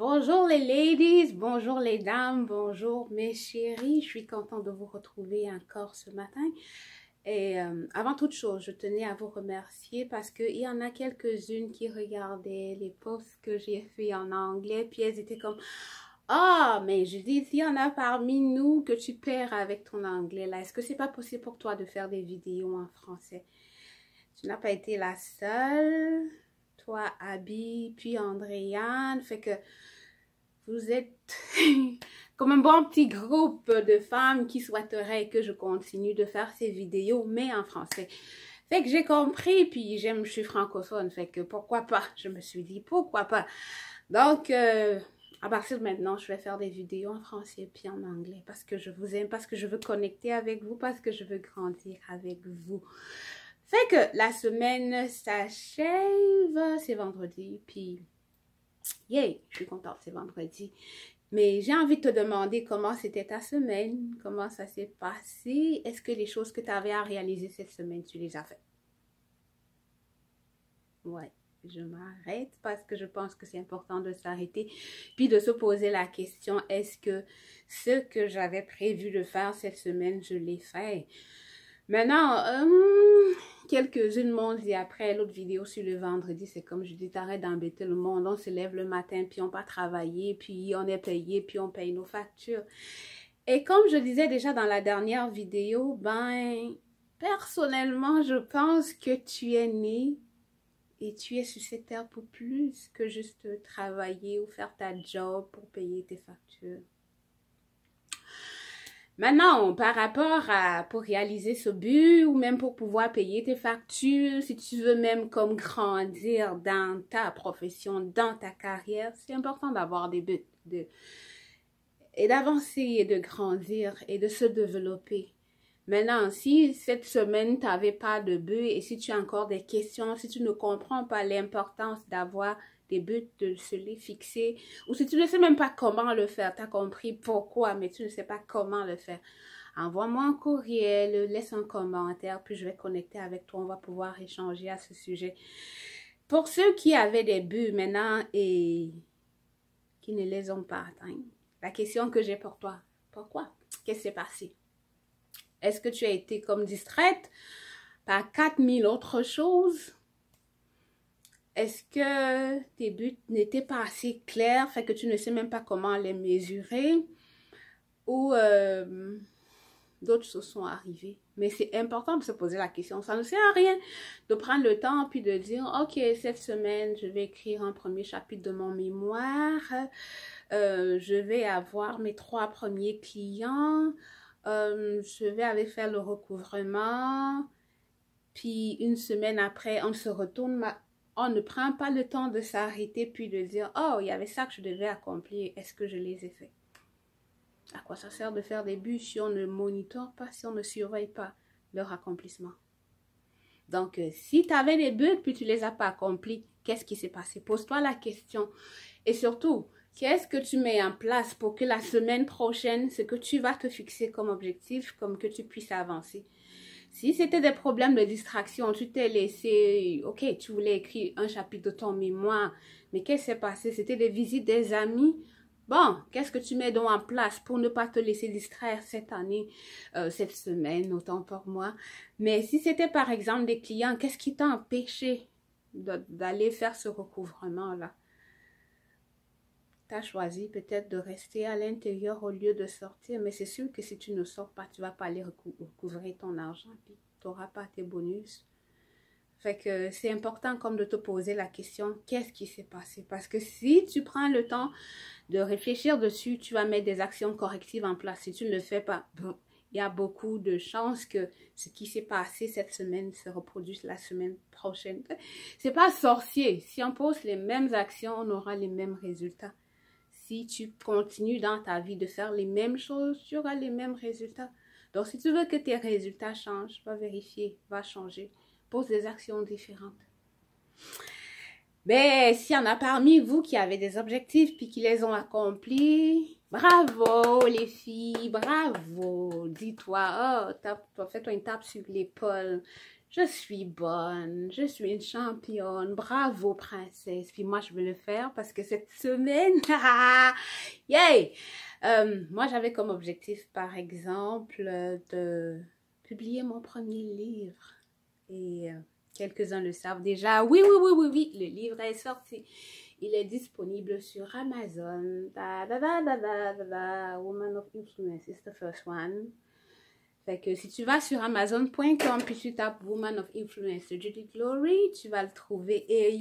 Bonjour les ladies, bonjour les dames, bonjour mes chéris. Je suis contente de vous retrouver encore ce matin. Et avant toute chose, je tenais à vous remercier parce qu'il y en a quelques-unes qui regardaient les posts que j'ai fait en anglais. Puis elles étaient comme, ah, mais je dis, s'il y en a parmi nous que tu perds avec ton anglais là, est-ce que c'est pas possible pour toi de faire des vidéos en français? Tu n'as pas été la seule. Toi, Abby, puis Andréane, fait que vous êtes comme un bon petit groupe de femmes qui souhaiteraient que je continue de faire ces vidéos, mais en français. Fait que j'ai compris, puis je suis francophone, fait que pourquoi pas? Je me suis dit, pourquoi pas? Donc, à partir de maintenant, je vais faire des vidéos en français puis en anglais parce que je vous aime, parce que je veux connecter avec vous, parce que je veux grandir avec vous. Fait que la semaine s'achève, c'est vendredi, puis yay, je suis contente, c'est vendredi. Mais j'ai envie de te demander comment c'était ta semaine, comment ça s'est passé, est-ce que les choses que tu avais à réaliser cette semaine, tu les as faites? Ouais, je m'arrête parce que je pense que c'est important de s'arrêter, puis de se poser la question, est-ce que ce que j'avais prévu de faire cette semaine, je l'ai fait? Maintenant, quelques-unes m'ont dit après l'autre vidéo sur le vendredi, c'est comme je dis, t'arrêtes d'embêter le monde, on se lève le matin, puis on va travailler, puis on est payé, puis on paye nos factures. Et comme je disais déjà dans la dernière vidéo, ben, personnellement, je pense que tu es né et tu es sur cette terre pour plus que juste travailler ou faire ta job pour payer tes factures. Maintenant, par rapport à, pour réaliser ce but ou même pour pouvoir payer tes factures, si tu veux même comme grandir dans ta profession, dans ta carrière, c'est important d'avoir des buts et d'avancer et de grandir et de se développer. Maintenant, si cette semaine, tu n'avais pas de but et si tu as encore des questions, si tu ne comprends pas l'importance d'avoir des buts, de se les fixer, ou si tu ne sais même pas comment le faire, tu as compris pourquoi, mais tu ne sais pas comment le faire, envoie-moi un courriel, laisse un commentaire, puis je vais connecter avec toi, on va pouvoir échanger à ce sujet. Pour ceux qui avaient des buts maintenant et qui ne les ont pas atteints, la question que j'ai pour toi, pourquoi? Qu'est-ce qui s'est passé? Est-ce que tu as été comme distraite par 4000 autres choses? Est-ce que tes buts n'étaient pas assez clairs, fait que tu ne sais même pas comment les mesurer? Ou d'autres choses sont arrivées? Mais c'est important de se poser la question. Ça ne sert à rien de prendre le temps puis de dire, ok, cette semaine, je vais écrire un premier chapitre de mon mémoire. Je vais avoir mes 3 premiers clients. Je vais aller faire le recouvrement. Puis une semaine après, on se retourne, on ne prend pas le temps de s'arrêter puis de dire, oh, il y avait ça que je devais accomplir, est-ce que je les ai fait? À quoi ça sert de faire des buts si on ne monitore pas, si on ne surveille pas leur accomplissement? Donc, si tu avais des buts puis tu ne les as pas accomplis, qu'est-ce qui s'est passé? Pose-toi la question. Et surtout, qu'est-ce que tu mets en place pour que la semaine prochaine, ce que tu vas te fixer comme objectif, comme que tu puisses avancer? Si c'était des problèmes de distraction, tu t'es laissé, ok, tu voulais écrire un chapitre de ton mémoire, mais qu'est-ce qui s'est passé? C'était des visites des amis. Bon, qu'est-ce que tu mets donc en place pour ne pas te laisser distraire cette année, cette semaine, autant pour moi. Mais si c'était par exemple des clients, qu'est-ce qui t'a empêché d'aller faire ce recouvrement-là? Tu as choisi peut-être de rester à l'intérieur au lieu de sortir, mais c'est sûr que si tu ne sors pas, tu ne vas pas aller recouvrer ton argent, puis tu n'auras pas tes bonus. Fait que c'est important comme de te poser la question, qu'est-ce qui s'est passé? Parce que si tu prends le temps de réfléchir dessus, tu vas mettre des actions correctives en place. Si tu ne le fais pas, bon, il y a beaucoup de chances que ce qui s'est passé cette semaine se reproduise la semaine prochaine. C'est pas sorcier. Si on pose les mêmes actions, on aura les mêmes résultats. Si tu continues dans ta vie de faire les mêmes choses, tu auras les mêmes résultats. Donc, si tu veux que tes résultats changent, va vérifier, va changer. Pose des actions différentes. Mais s'il y en a parmi vous qui avez des objectifs puis qui les ont accomplis, bravo les filles, bravo. Dis-toi, oh, fais-toi une tape sur l'épaule. je suis bonne, je suis une championne, bravo princesse. Puis moi, je vais le faire parce que cette semaine, yay! Moi, j'avais comme objectif, par exemple, de publier mon premier livre. Et quelques-uns le savent déjà. Oui, oui, oui, oui, oui, le livre est sorti. Il est disponible sur Amazon. Woman of Influence is the first one. Fait que si tu vas sur Amazon.com puis tu tapes Woman of Influence Judith Glory, tu vas le trouver. Et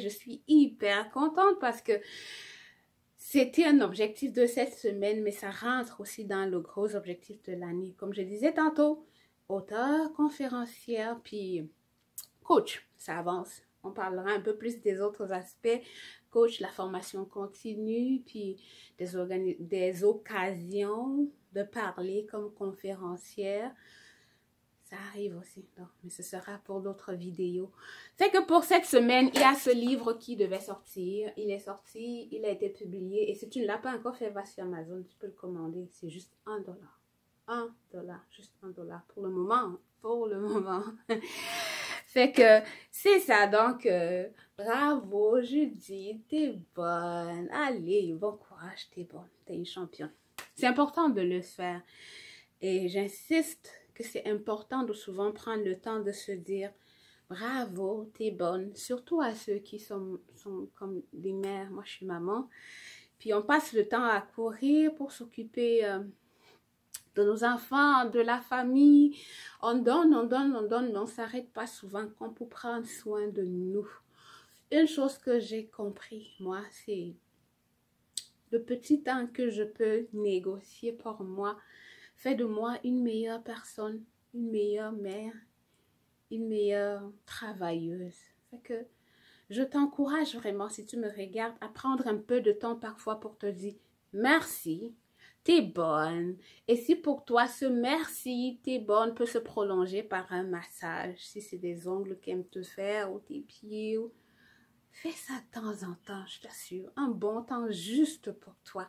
je suis hyper contente parce que c'était un objectif de cette semaine, mais ça rentre aussi dans le gros objectif de l'année. Comme je disais tantôt, auteur, conférencière, puis coach, ça avance. On parlera un peu plus des autres aspects. Coach, la formation continue, puis des occasions de parler comme conférencière. Ça arrive aussi, donc, mais ce sera pour d'autres vidéos. Fait que pour cette semaine, il y a ce livre qui devait sortir. Il est sorti, il a été publié. Et si tu ne l'as pas encore fait, va sur Amazon, tu peux le commander. C'est juste $1. $1, juste $1 pour le moment. Pour le moment. Fait que c'est ça. Donc, bravo Judith, t'es bonne. Allez, bon courage, t'es bonne. T'es une championne. C'est important de le faire. Et j'insiste que c'est important de souvent prendre le temps de se dire bravo, t'es bonne. Surtout à ceux qui sont comme des mères. Moi, je suis maman. Puis on passe le temps à courir pour s'occuper de nos enfants, de la famille. On donne, mais on ne s'arrête pas souvent comme pour prendre soin de nous. Une chose que j'ai compris, moi, c'est le petit temps que je peux négocier pour moi fait de moi une meilleure personne, une meilleure mère, une meilleure travailleuse. Fait que je t'encourage vraiment, si tu me regardes, à prendre un peu de temps parfois pour te dire merci. T'es bonne. Et si pour toi, ce merci, t'es bonne, peut se prolonger par un massage, si c'est des ongles qu'aimes te faire ou tes pieds, fais ça de temps en temps, je t'assure. Un bon temps juste pour toi.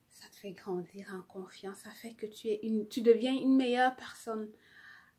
Ça te fait grandir en confiance. Ça fait que tu deviens une meilleure personne.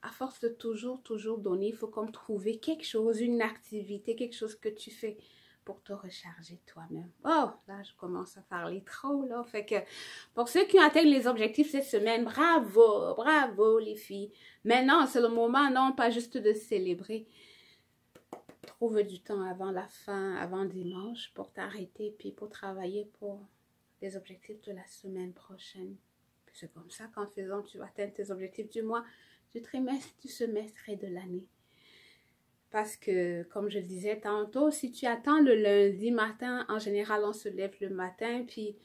À force de toujours donner, il faut comme trouver quelque chose, une activité, quelque chose que tu fais pour te recharger toi-même. Oh, là, je commence à parler trop, là. Fait que, pour ceux qui ont atteint les objectifs cette semaine, bravo, bravo, les filles. Maintenant, c'est le moment, non, pas juste de célébrer. Trouve du temps avant la fin, avant dimanche, pour t'arrêter, puis pour travailler pour les objectifs de la semaine prochaine. C'est comme ça qu'en faisant, tu vas atteindre tes objectifs du mois, du trimestre, du semestre et de l'année. Parce que, comme je le disais tantôt, si tu attends le lundi matin, en général, on se lève le matin, puis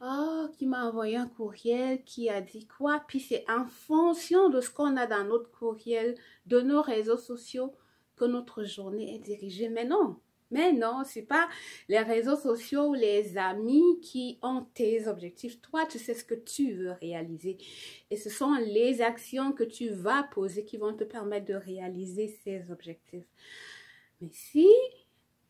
oh, qui m'a envoyé un courriel, qui a dit quoi? Puis c'est en fonction de ce qu'on a dans notre courriel, de nos réseaux sociaux, que notre journée est dirigée. Mais non, c'est pas les réseaux sociaux ou les amis qui ont tes objectifs. Toi, tu sais ce que tu veux réaliser. Et ce sont les actions que tu vas poser qui vont te permettre de réaliser ces objectifs. Mais si,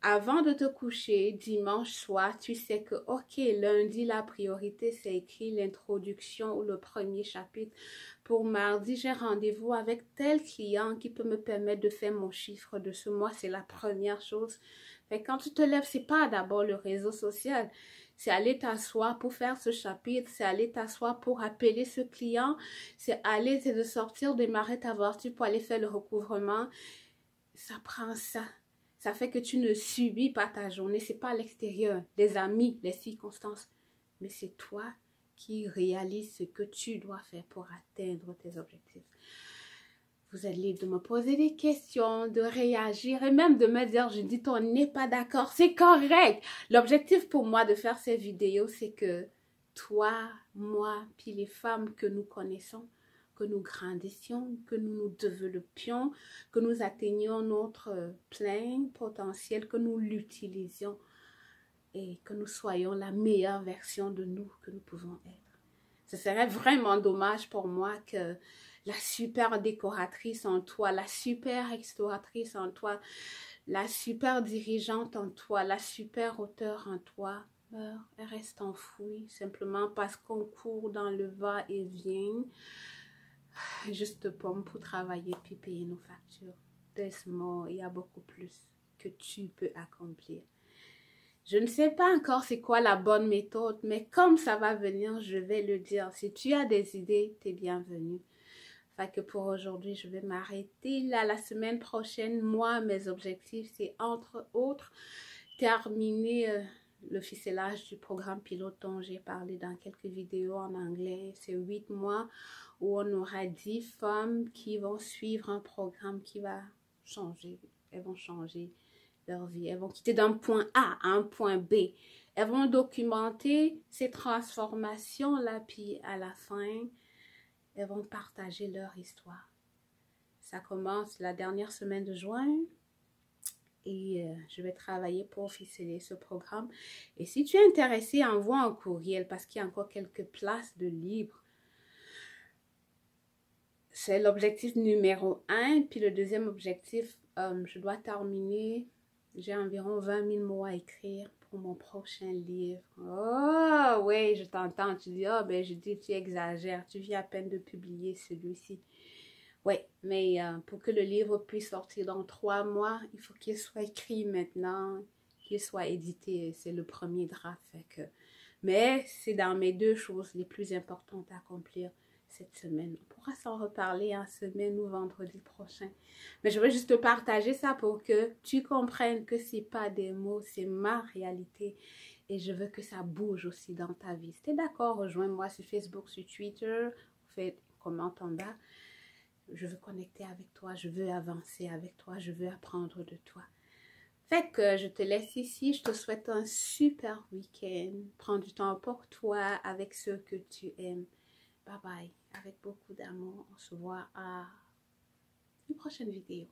avant de te coucher, dimanche soir, tu sais que, ok, lundi, la priorité, c'est écrit l'introduction ou le premier chapitre. Pour mardi, j'ai rendez-vous avec tel client qui peut me permettre de faire mon chiffre de ce mois. C'est la première chose. Fait quand tu te lèves, c'est pas d'abord le réseau social. C'est aller t'asseoir pour faire ce chapitre. C'est aller t'asseoir pour appeler ce client. C'est de sortir, démarrer ta voiture pour aller faire le recouvrement. Ça prend ça. Ça fait que tu ne subis pas ta journée. C'est pas à l'extérieur, les amis, les circonstances. Mais c'est toi qui réalises ce que tu dois faire pour atteindre tes objectifs. Vous êtes libre de me poser des questions, de réagir et même de me dire, je dis, on n'est pas d'accord, c'est correct. L'objectif pour moi de faire ces vidéos, c'est que toi, moi, puis les femmes que nous connaissons, que nous grandissions, que nous nous développions, que nous atteignions notre plein potentiel, que nous l'utilisions et que nous soyons la meilleure version de nous que nous pouvons être. Ce serait vraiment dommage pour moi que la super décoratrice en toi, la super exploratrice en toi, la super dirigeante en toi, la super auteure en toi meure et reste enfouie simplement parce qu'on court dans le va-et-vient juste pommes pour travailler puis payer nos factures. Il y a beaucoup plus que tu peux accomplir. Je ne sais pas encore c'est quoi la bonne méthode, mais comme ça va venir, je vais le dire. Si tu as des idées, t'es bienvenue. Fait que pour aujourd'hui, je vais m'arrêter là. La semaine prochaine, moi, mes objectifs, c'est entre autres terminer le ficelage du programme pilote dont j'ai parlé dans quelques vidéos en anglais. C'est 8 mois où on aura 10 femmes qui vont suivre un programme qui va changer. Elles vont changer leur vie. Elles vont quitter d'un point A à un point B. Elles vont documenter ces transformations-là, puis à la fin, elles vont partager leur histoire. Ça commence la dernière semaine de juin et je vais travailler pour ficeler ce programme. Et si tu es intéressé, envoie un courriel parce qu'il y a encore quelques places de libre. C'est l'objectif numéro 1. Puis le deuxième objectif, je dois terminer. J'ai environ 20 000 mots à écrire pour mon prochain livre. Oh, oui, je t'entends. Tu dis, oh, ben, je dis, tu exagères. Tu viens à peine de publier celui-ci. Oui, mais pour que le livre puisse sortir dans 3 mois, il faut qu'il soit écrit maintenant, qu'il soit édité. C'est le premier draft. Mais c'est dans mes 2 choses les plus importantes à accomplir cette semaine. On pourra s'en reparler en semaine ou vendredi prochain. Mais je veux juste te partager ça pour que tu comprennes que c'est pas des mots, c'est ma réalité. Et je veux que ça bouge aussi dans ta vie. Si tu es d'accord, rejoins-moi sur Facebook, sur Twitter. Fais commente en bas. Je veux connecter avec toi, je veux avancer avec toi, je veux apprendre de toi. Fait que je te laisse ici, je te souhaite un super week-end. Prends du temps pour toi, avec ceux que tu aimes. Bye bye, avec beaucoup d'amour. On se voit à une prochaine vidéo.